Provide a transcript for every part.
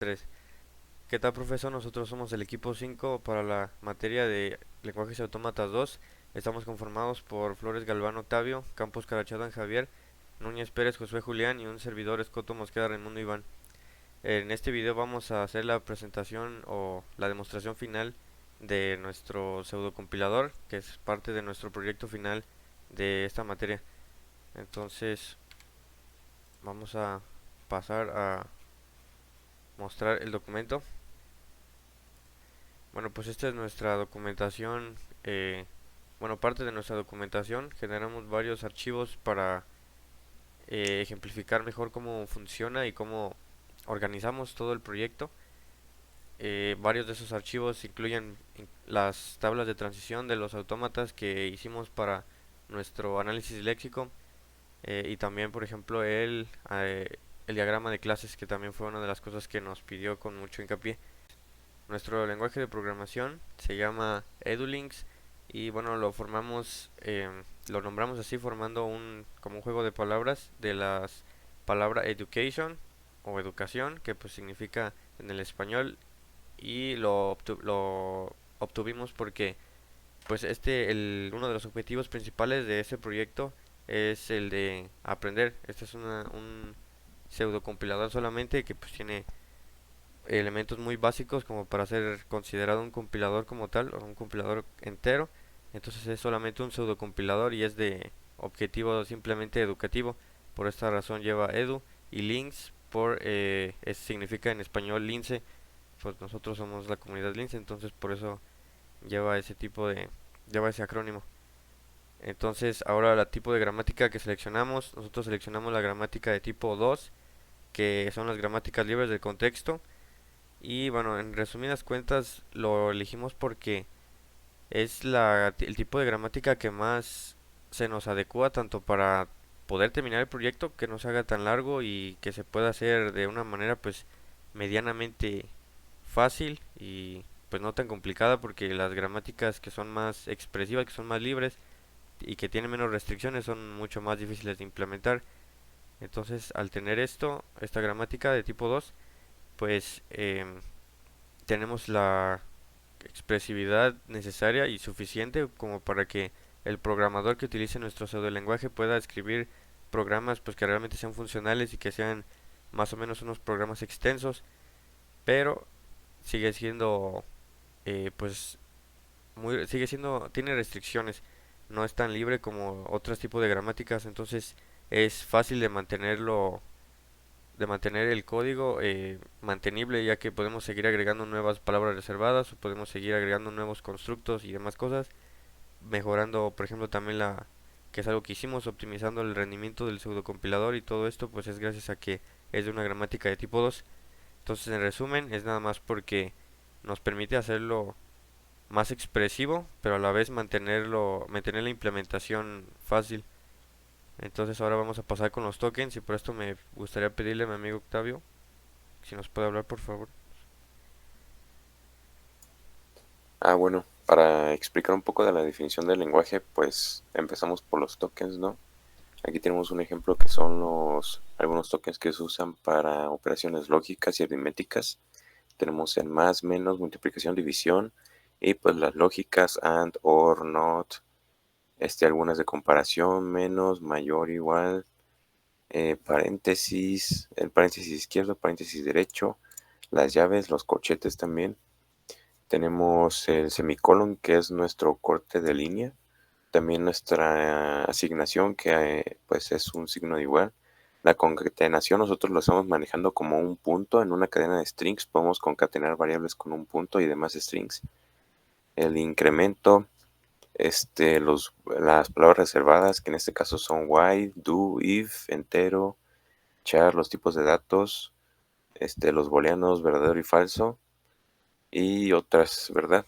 3. ¿Qué tal, profesor? Nosotros somos el equipo 5 para la materia de lenguajes y autómatas 2. Estamos conformados por Flores Galván Octavio, Campos Carachadan Javier, Núñez Pérez Josué Julián y un servidor Escoto Mosqueda Raimundo Iván. En este video vamos a hacer la presentación o la demostración final de nuestro pseudocompilador, que es parte de nuestro proyecto final de esta materia. Entonces vamos a pasar a mostrar el documento. Bueno, pues esta es nuestra documentación. Bueno, parte de nuestra documentación. Generamos varios archivos para ejemplificar mejor cómo funciona y cómo organizamos todo el proyecto. Varios de esos archivos incluyen las tablas de transición de los autómatas que hicimos para nuestro análisis léxico, y también, por ejemplo, el diagrama de clases, que también fue una de las cosas que nos pidió con mucho hincapié. Nuestro lenguaje de programación se llama Edulinks y bueno, lo nombramos así formando como un juego de palabras de las palabra education o educación, que pues significa en el español, y lo obtuvimos porque pues uno de los objetivos principales de ese proyecto es el de aprender. Este es un pseudocompilador solamente que pues tiene elementos muy básicos como para ser considerado un compilador como tal o un compilador entero. Entonces es solamente un pseudocompilador y es de objetivo simplemente educativo. Por esta razón lleva edu, y links significa en español lince. Pues nosotros somos la comunidad lince, entonces por eso lleva lleva ese acrónimo. Entonces ahora la tipo de gramática que seleccionamos, nosotros seleccionamos la gramática de tipo 2, que son las gramáticas libres del contexto. Y bueno, en resumidas cuentas lo elegimos porque es el tipo de gramática que más se nos adecua tanto para poder terminar el proyecto, que no se haga tan largo y que se pueda hacer de una manera pues medianamente fácil y pues no tan complicada, porque las gramáticas que son más expresivas, que son más libres y que tienen menos restricciones son mucho más difíciles de implementar. Entonces, al tener esta gramática de tipo 2, pues tenemos la expresividad necesaria y suficiente como para que el programador que utilice nuestro pseudolenguaje pueda escribir programas pues que realmente sean funcionales y que sean más o menos unos programas extensos, pero sigue siendo pues tiene restricciones, no es tan libre como otros tipos de gramáticas. Entonces es fácil de mantener el código mantenible, ya que podemos seguir agregando nuevas palabras reservadas o podemos seguir agregando nuevos constructos y demás cosas, mejorando, por ejemplo, también que es algo que hicimos, optimizando el rendimiento del pseudocompilador, y todo esto pues es gracias a que es de una gramática de tipo 2. Entonces, en resumen, es nada más porque nos permite hacerlo más expresivo, pero a la vez mantener la implementación fácil. Entonces ahora vamos a pasar con los tokens, y por esto me gustaría pedirle a mi amigo Octavio si nos puede hablar, por favor. Bueno, para explicar un poco de la definición del lenguaje, pues empezamos por los tokens, ¿no? Aquí tenemos un ejemplo que son algunos tokens que se usan para operaciones lógicas y aritméticas. Tenemos el más, menos, multiplicación, división, y pues las lógicas and, or, not, algunas de comparación, menos, mayor, igual, paréntesis, el paréntesis izquierdo, paréntesis derecho, las llaves, los corchetes también. Tenemos el semicolon, que es nuestro corte de línea. También nuestra asignación, que pues es un signo de igual. La concatenación nosotros lo estamos manejando como un punto en una cadena de strings. Podemos concatenar variables con un punto y demás strings. El incremento, las palabras reservadas, que en este caso son while, do, if, entero, char, los tipos de datos, los booleanos, verdadero y falso, y otras, ¿verdad?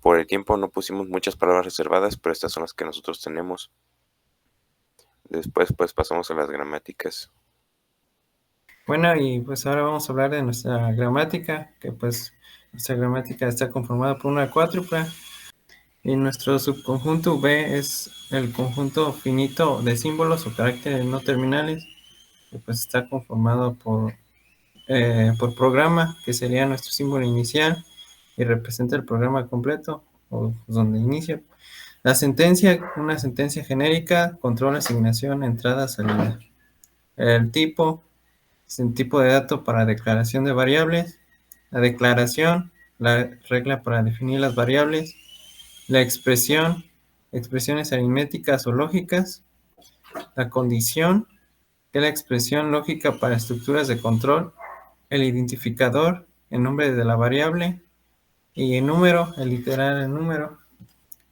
Por el tiempo no pusimos muchas palabras reservadas, pero estas son las que nosotros tenemos. Después, pues pasamos a las gramáticas. Bueno, y pues ahora vamos a hablar de nuestra gramática, que pues nuestra gramática está conformada por una cuádruple y nuestro subconjunto V es el conjunto finito de símbolos o caracteres no terminales, que pues está conformado por por programa, que sería nuestro símbolo inicial y representa el programa completo o donde inicia. La sentencia, una sentencia genérica, control, asignación, entrada, salida. El tipo es un tipo de dato para declaración de variables. La declaración, la regla para definir las variables. La expresión, expresiones aritméticas o lógicas. La condición, que es la expresión lógica para estructuras de control. El identificador, el nombre de la variable. Y el número, el literal, el número.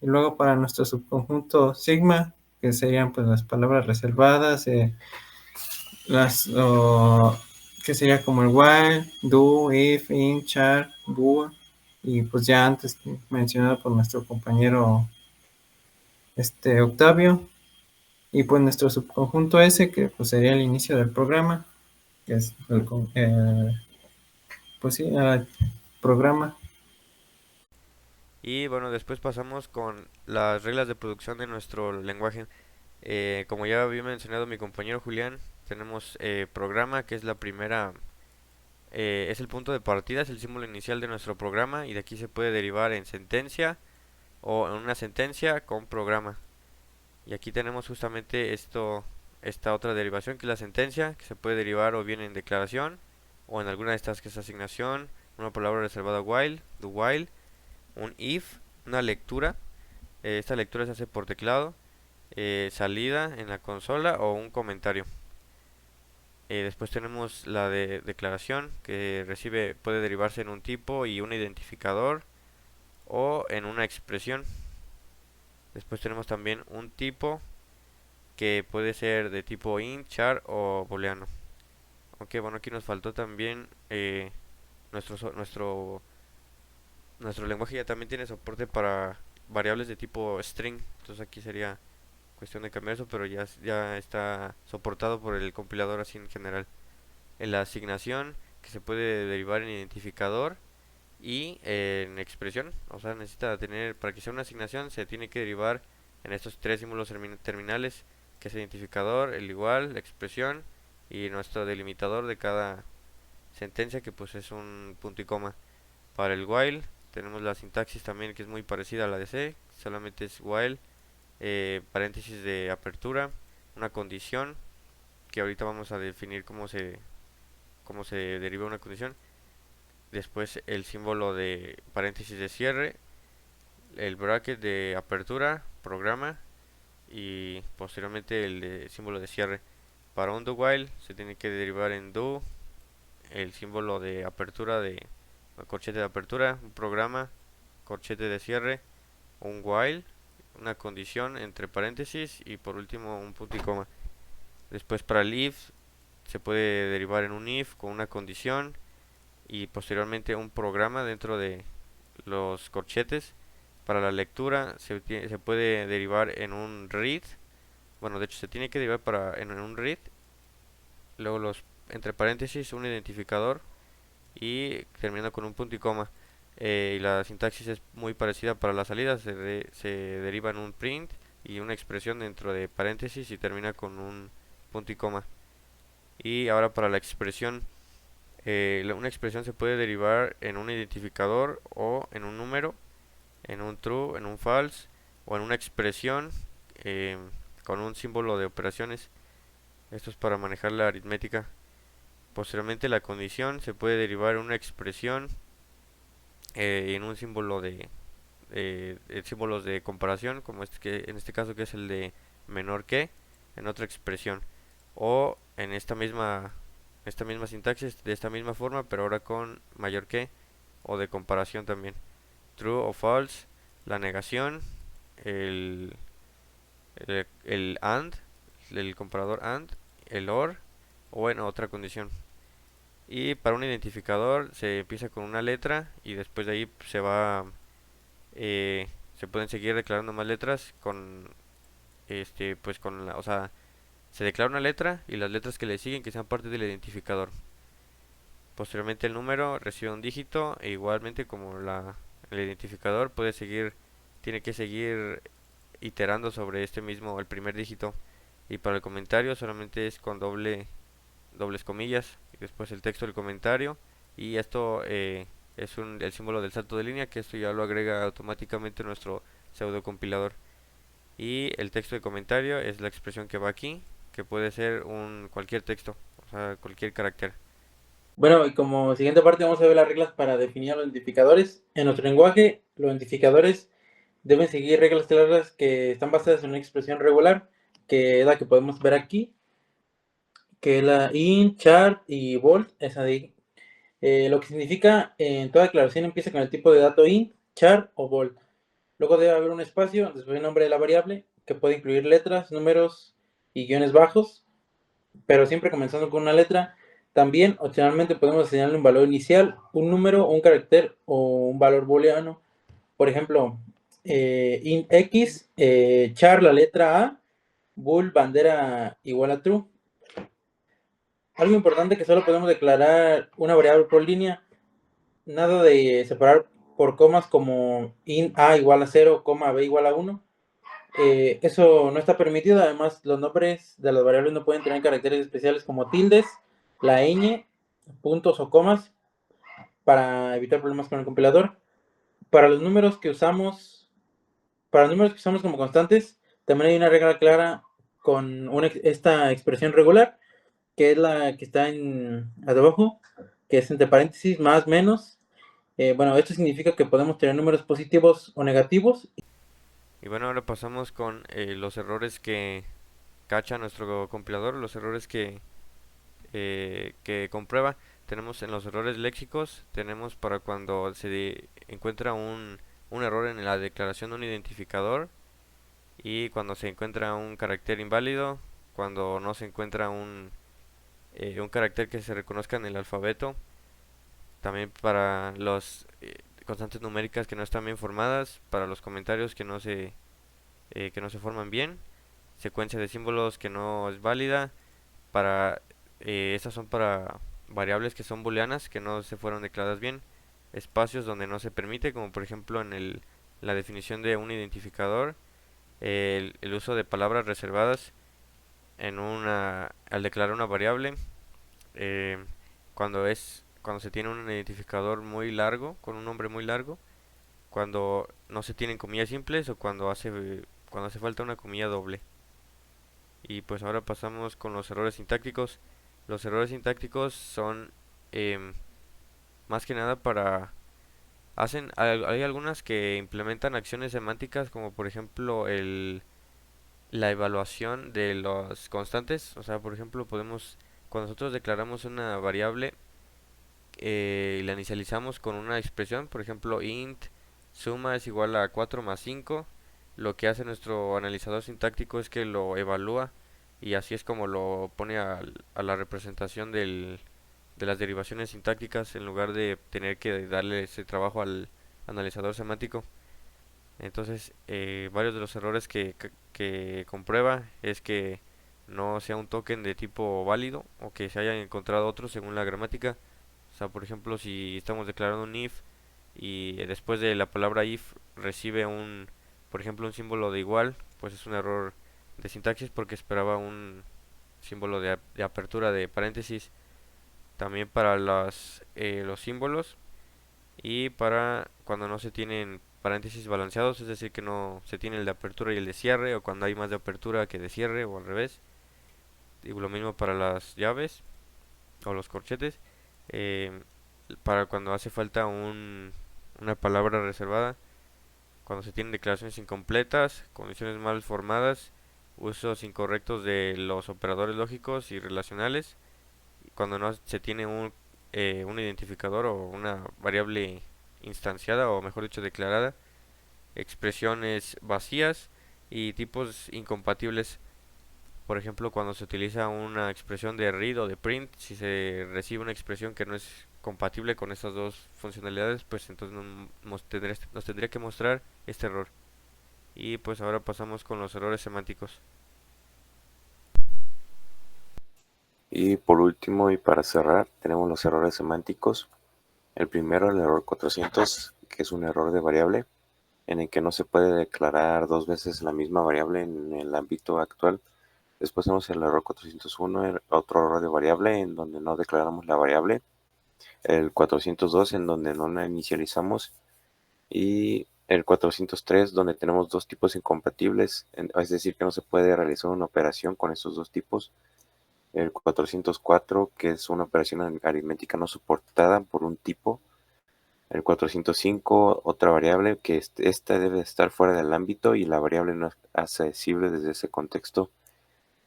Y luego para nuestro subconjunto sigma, que serían pues las palabras reservadas, que sería como el while, do, if, in, char, bool, y pues ya antes mencionado por nuestro compañero Octavio, y pues nuestro subconjunto S, que pues sería el inicio del programa, que es pues sí, el programa. Y bueno, después pasamos con las reglas de producción de nuestro lenguaje. Como ya había mencionado mi compañero Julián, tenemos programa, que es la primera, es el punto de partida, es el símbolo inicial de nuestro programa y de aquí se puede derivar en sentencia o en una sentencia con programa. Y aquí tenemos justamente esta otra derivación que es la sentencia, que se puede derivar o bien en declaración o en alguna de estas que es asignación, una palabra reservada while, do while, un if, una lectura. Esta lectura se hace por teclado, salida en la consola o un comentario. Después tenemos la de declaración que puede derivarse en un tipo y un identificador o en una expresión. Después tenemos también un tipo que puede ser de tipo int, char o booleano. Aunque bueno, aquí nos faltó también nuestro, so- nuestro, nuestro lenguaje ya también tiene soporte para variables de tipo string. Entonces aquí sería cuestión de cambiar eso, pero ya está soportado por el compilador así en general. En la asignación, que se puede derivar en identificador y en expresión, o sea, para que sea una asignación, se tiene que derivar en estos tres símbolos terminales, que es el identificador, el igual, la expresión y nuestro delimitador de cada sentencia, que pues es un punto y coma. Para el while, tenemos la sintaxis también que es muy parecida a la de C, solamente es while, paréntesis de apertura, una condición, que ahorita vamos a definir cómo se deriva una condición. Después el símbolo de paréntesis de cierre, el bracket de apertura, programa y posteriormente símbolo de cierre. Para un do while se tiene que derivar en do, el símbolo de apertura de corchete de apertura, un programa, corchete de cierre, un while, una condición entre paréntesis y por último un punto y coma. Después para el if se puede derivar en un if con una condición y posteriormente un programa dentro de los corchetes. Para la lectura se puede derivar en un read. Bueno, de hecho se tiene que derivar en un read. Luego entre paréntesis un identificador y terminando con un punto y coma. Y la sintaxis es muy parecida para la salida. Se deriva en un print y una expresión dentro de paréntesis y termina con un punto y coma. Y ahora para la expresión, una expresión se puede derivar en un identificador o en un número, en un true, en un false o en una expresión eh, con un símbolo de operaciones. Esto es para manejar la aritmética. Posteriormente la condición se puede derivar en una expresión en un símbolos de comparación, como en este caso que es el de menor que, en otra expresión. O en esta misma sintaxis, de esta misma forma, pero ahora con mayor que o de comparación también. True o false, la negación, el, el and, el comparador and, el or o en otra condición. Y para un identificador se empieza con una letra y después de ahí eh, se pueden seguir declarando más letras pues o sea, se declara una letra y las letras que le siguen que sean parte del identificador. Posteriormente el número recibe un dígito e igualmente como el identificador tiene que seguir iterando sobre el primer dígito. Y para el comentario solamente es con dobles comillas, después el texto del comentario, y esto es el símbolo del salto de línea, que esto ya lo agrega automáticamente nuestro pseudocompilador. Y el texto de comentario es la expresión que va aquí, que puede ser cualquier texto, o sea, cualquier carácter. Bueno, y como siguiente parte vamos a ver las reglas para definir a los identificadores. En nuestro lenguaje, los identificadores deben seguir reglas claras que están basadas en una expresión regular, que es la que podemos ver aquí, que es la int, char y volt, esa de ahí. Lo que significa en toda declaración empieza con el tipo de dato int, char o volt. Luego debe haber un espacio después del nombre de la variable, que puede incluir letras, números y guiones bajos, pero siempre comenzando con una letra. También, opcionalmente, podemos señalarle un valor inicial, un número, un carácter o un valor booleano. Por ejemplo, int x, char la letra A, bool bandera igual a true. Algo importante que solo podemos declarar una variable por línea, nada de separar por comas como int a igual a 0, coma b igual a 1. Eso no está permitido. Además, los nombres de las variables no pueden tener caracteres especiales como tildes, la ñ, puntos o comas, para evitar problemas con el compilador. Para los números que usamos como constantes, también hay una regla clara con esta expresión regular, que es la que está abajo, que es entre paréntesis más menos. Bueno, esto significa que podemos tener números positivos o negativos. Y bueno, ahora pasamos con los errores que cacha nuestro compilador, los errores que comprueba. Tenemos en los errores léxicos, tenemos para cuando se encuentra un error en la declaración de un identificador, y cuando se encuentra un carácter inválido, cuando no se encuentra un carácter que se reconozca en el alfabeto. También para los constantes numéricas que no están bien formadas, para los comentarios que no se forman bien, secuencia de símbolos que no es válida, para estas son para variables que son booleanas, que no se fueron declaradas bien, espacios donde no se permite, como por ejemplo en la definición de un identificador, el uso de palabras reservadas al declarar una variable, eh, cuando se tiene un identificador muy largo, con un nombre muy largo, cuando no se tienen comillas simples, o cuando hace falta una comilla doble. Y pues ahora pasamos con los errores sintácticos. Los errores sintácticos son em, más que nada hay algunas que implementan acciones semánticas, como por ejemplo la evaluación de los constantes. O sea, por ejemplo, cuando nosotros declaramos una variable y la inicializamos con una expresión, por ejemplo, int suma es igual a 4 más 5, lo que hace nuestro analizador sintáctico es que lo evalúa, y así es como lo pone a la representación de las derivaciones sintácticas, en lugar de tener que darle ese trabajo al analizador semántico. Entonces, varios de los errores que comprueba es que no sea un token de tipo válido, o que se hayan encontrado otros según la gramática. O sea, por ejemplo, si estamos declarando un if y después de la palabra if recibe por ejemplo, un símbolo de igual, pues es un error de sintaxis, porque esperaba un símbolo de apertura de paréntesis. También para los símbolos, y para cuando no se tienen paréntesis balanceados, es decir, que no se tiene el de apertura y el de cierre, o cuando hay más de apertura que de cierre, o al revés. Y lo mismo para las llaves o los corchetes. eh, para cuando hace falta una palabra reservada, cuando se tienen declaraciones incompletas, condiciones mal formadas, usos incorrectos de los operadores lógicos y relacionales, cuando no se tiene un identificador o una variable instanciada, o mejor dicho declarada, expresiones vacías y tipos incompatibles. Por ejemplo, cuando se utiliza una expresión de read o de print, si se recibe una expresión que no es compatible con esas dos funcionalidades, pues entonces nos tendría que mostrar este error. Y pues ahora pasamos con los errores semánticos. Y por último, y para cerrar, tenemos los errores semánticos. El primero, el error 400, que es un error de variable, en el que no se puede declarar dos veces la misma variable en el ámbito actual. Después tenemos el error 401, otro error de variable en donde no declaramos la variable. El 402 en donde no la inicializamos. Y el 403 donde tenemos dos tipos incompatibles, es decir, que no se puede realizar una operación con estos dos tipos. El 404 que es una operación aritmética no soportada por un tipo. El 405 otra variable que esta debe estar fuera del ámbito y la variable no es accesible desde ese contexto.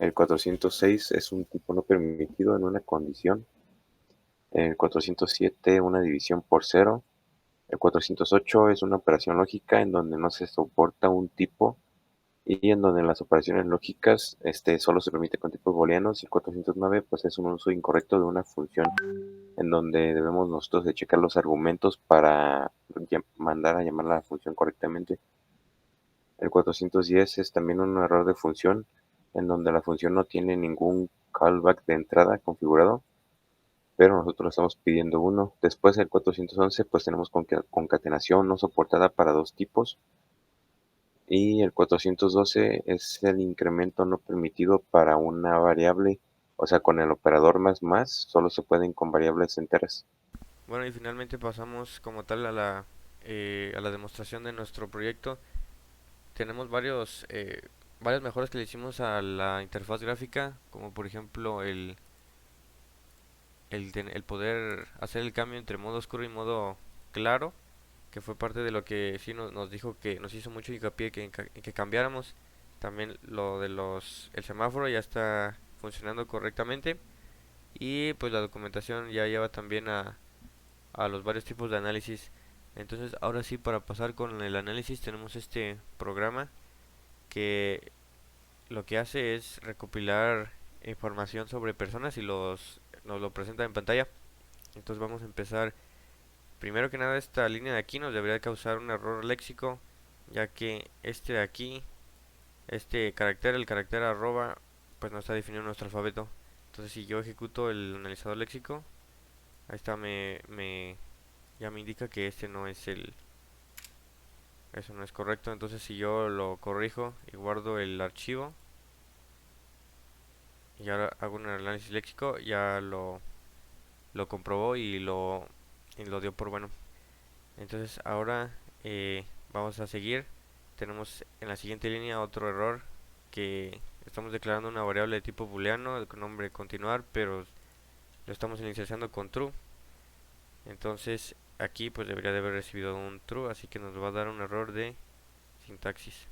El 406 es un tipo no permitido en una condición. El 407 una división por cero. El 408 es una operación lógica en donde no se soporta un tipo y en donde las operaciones lógicas solo se permite con tipos booleanos. Y el 409 pues es un uso incorrecto de una función en donde debemos nosotros de checar los argumentos para mandar a llamar a la función correctamente. El 410 es también un error de función en donde la función no tiene ningún callback de entrada configurado, pero nosotros estamos pidiendo uno. Después del 411 pues tenemos concatenación no soportada para dos tipos. Y el 412 es el incremento no permitido para una variable, o sea, con el operador más, solo se pueden con variables enteras. Bueno, y finalmente pasamos como tal a la demostración de nuestro proyecto. Tenemos varias mejoras que le hicimos a la interfaz gráfica, como por ejemplo el poder hacer el cambio entre modo oscuro y modo claro, que fue parte de lo que sí nos dijo, que nos hizo mucho hincapié que cambiáramos. También lo de el semáforo ya está funcionando correctamente, y pues la documentación ya lleva también a los varios tipos de análisis. Entonces ahora sí, para pasar con el análisis, tenemos este programa que lo que hace es recopilar información sobre personas y nos lo presenta en pantalla. Entonces vamos a empezar. Primero que nada, esta línea de aquí nos debería causar un error léxico, ya que este de aquí, este carácter, el carácter arroba, pues no está definido en nuestro alfabeto. Entonces si yo ejecuto el analizador léxico, ahí está, ya me indica que eso no es correcto. Entonces si yo lo corrijo y guardo el archivo y ahora hago un análisis léxico, ya lo comprobó y lo dio por bueno. Entonces ahora vamos a seguir. Tenemos en la siguiente línea otro error, que estamos declarando una variable de tipo booleano con nombre continuar, pero lo estamos inicializando con true. Entonces aquí pues debería de haber recibido un true, así que nos va a dar un error de sintaxis.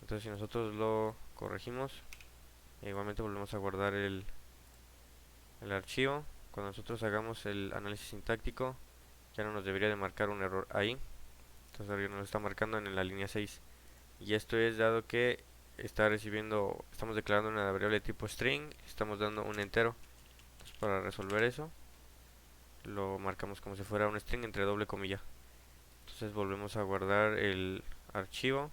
Entonces si nosotros lo corregimos, igualmente volvemos a guardar el archivo. Cuando nosotros hagamos el análisis sintáctico, ya no nos debería de marcar un error ahí. Entonces ahora nos está marcando en la línea 6. Y esto es dado que estamos declarando una variable de tipo string, estamos dando un entero. Entonces para resolver eso, lo marcamos como si fuera un string entre doble comilla. Entonces volvemos a guardar el archivo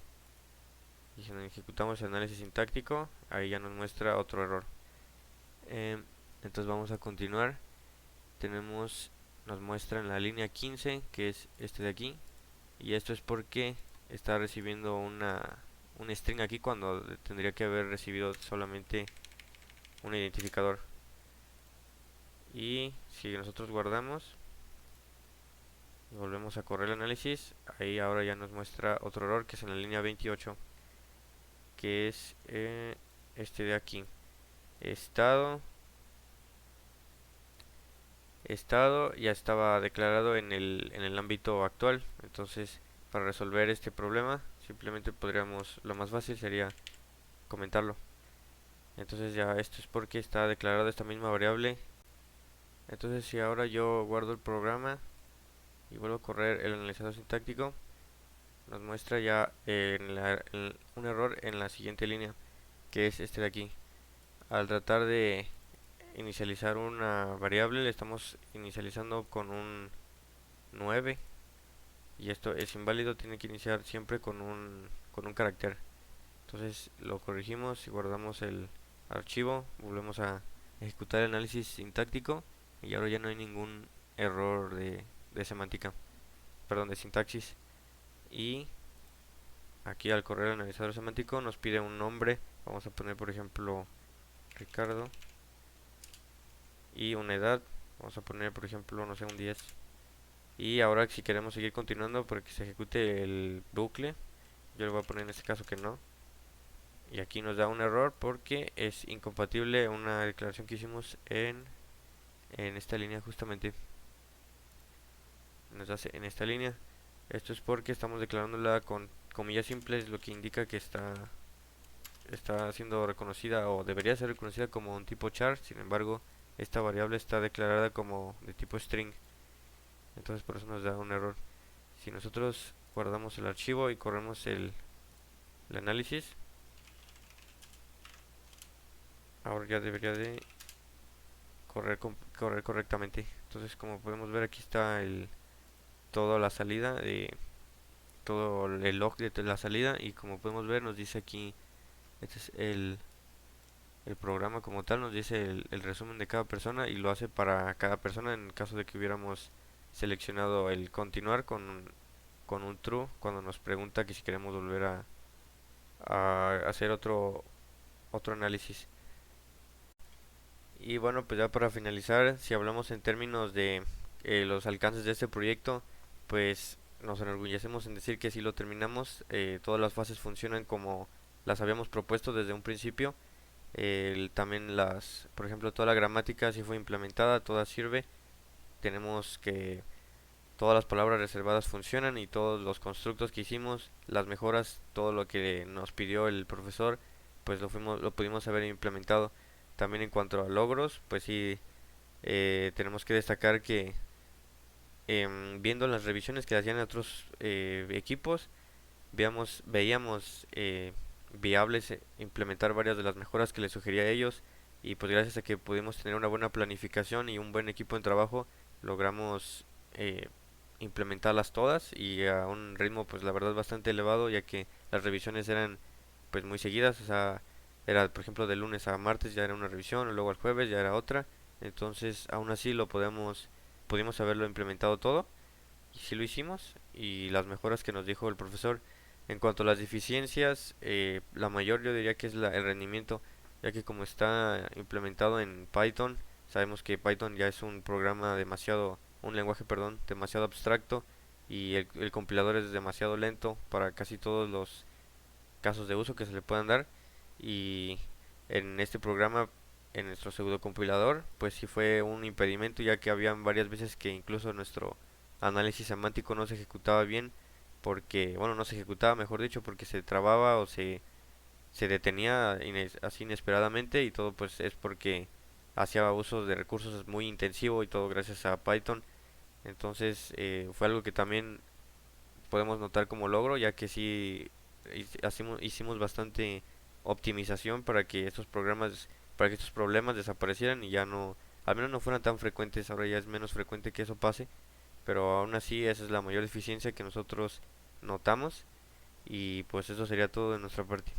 y si ejecutamos el análisis sintáctico, ahí ya nos muestra otro error. Entonces vamos a continuar. Nos muestra en la línea 15, que es este de aquí, y esto es porque está recibiendo un string aquí cuando tendría que haber recibido solamente un identificador. Y si nosotros guardamos y volvemos a correr el análisis, ahí ahora ya nos muestra otro error, que es en la línea 28, que es este de aquí. Estado ya estaba declarado en el ámbito actual. Entonces para resolver este problema simplemente lo más fácil sería comentarlo. Entonces ya esto es porque está declarado esta misma variable. Entonces si ahora yo guardo el programa y vuelvo a correr el analizador sintáctico, nos muestra ya un error en la siguiente línea, que es este de aquí. Al tratar de inicializar una variable, le estamos inicializando con un 9, y esto es inválido, tiene que iniciar siempre con un carácter. Entonces lo corregimos y guardamos el archivo, volvemos a ejecutar el análisis sintáctico y ahora ya no hay ningún error de semántica, perdón, de sintaxis. Y aquí al correr el analizador semántico nos pide un nombre Vamos a poner por ejemplo Ricardo y una edad, vamos a poner por ejemplo, no sé, un 10. Y ahora si queremos seguir continuando para que se ejecute el bucle, yo le voy a poner en este caso que no. Y aquí nos da un error porque es incompatible una declaración que hicimos en esta línea justamente. Nos hace en esta línea. Esto es porque estamos declarándola con comillas simples, lo que indica que está siendo reconocida o debería ser reconocida como un tipo char. Sin embargo, esta variable está declarada como de tipo string. Entonces por eso nos da un error. Si nosotros guardamos el archivo y corremos el análisis, ahora ya debería de correr correctamente. Entonces como podemos ver, aquí está toda la salida todo el log de la salida, y como podemos ver nos dice aquí, este es el programa como tal, nos dice el resumen de cada persona y lo hace para cada persona en caso de que hubiéramos seleccionado el continuar con un true cuando nos pregunta que si queremos volver a hacer otro análisis. Y bueno, pues ya para finalizar, si hablamos en términos de los alcances de este proyecto, pues nos enorgullecemos en decir que si lo terminamos, todas las fases funcionan como las habíamos propuesto desde un principio. También por ejemplo, toda la gramática sí fue implementada, toda sirve. Tenemos que todas las palabras reservadas funcionan y todos los constructos que hicimos, las mejoras, todo lo que nos pidió el profesor, pues lo pudimos haber implementado. También en cuanto a logros, pues sí, tenemos que destacar que viendo las revisiones que hacían otros equipos, veíamos viables implementar varias de las mejoras que les sugería a ellos, y pues gracias a que pudimos tener una buena planificación y un buen equipo de trabajo, logramos implementarlas todas y a un ritmo pues la verdad bastante elevado, ya que las revisiones eran pues muy seguidas. O sea, era por ejemplo de lunes a martes ya era una revisión, luego al jueves ya era otra. Entonces aún así pudimos haberlo implementado todo, y sí lo hicimos, y las mejoras que nos dijo el profesor. En cuanto a las deficiencias, la mayor yo diría que es el rendimiento, ya que como está implementado en Python, sabemos que Python ya es un lenguaje, perdón, demasiado abstracto, y el compilador es demasiado lento para casi todos los casos de uso que se le puedan dar. Y en este programa, en nuestro pseudocompilador, pues sí fue un impedimento, ya que habían varias veces que incluso nuestro análisis semántico no se ejecutaba bien, porque, bueno, no se ejecutaba, mejor dicho, porque se trababa o se detenía así inesperadamente, y todo pues es porque hacía uso de recursos muy intensivo, y todo gracias a Python. Entonces fue algo que también podemos notar como logro, ya que sí hicimos bastante optimización para que estos problemas desaparecieran y ya no, al menos no fueran tan frecuentes. Ahora ya es menos frecuente que eso pase, pero aún así esa es la mayor eficiencia que nosotros notamos, y pues eso sería todo de nuestra parte.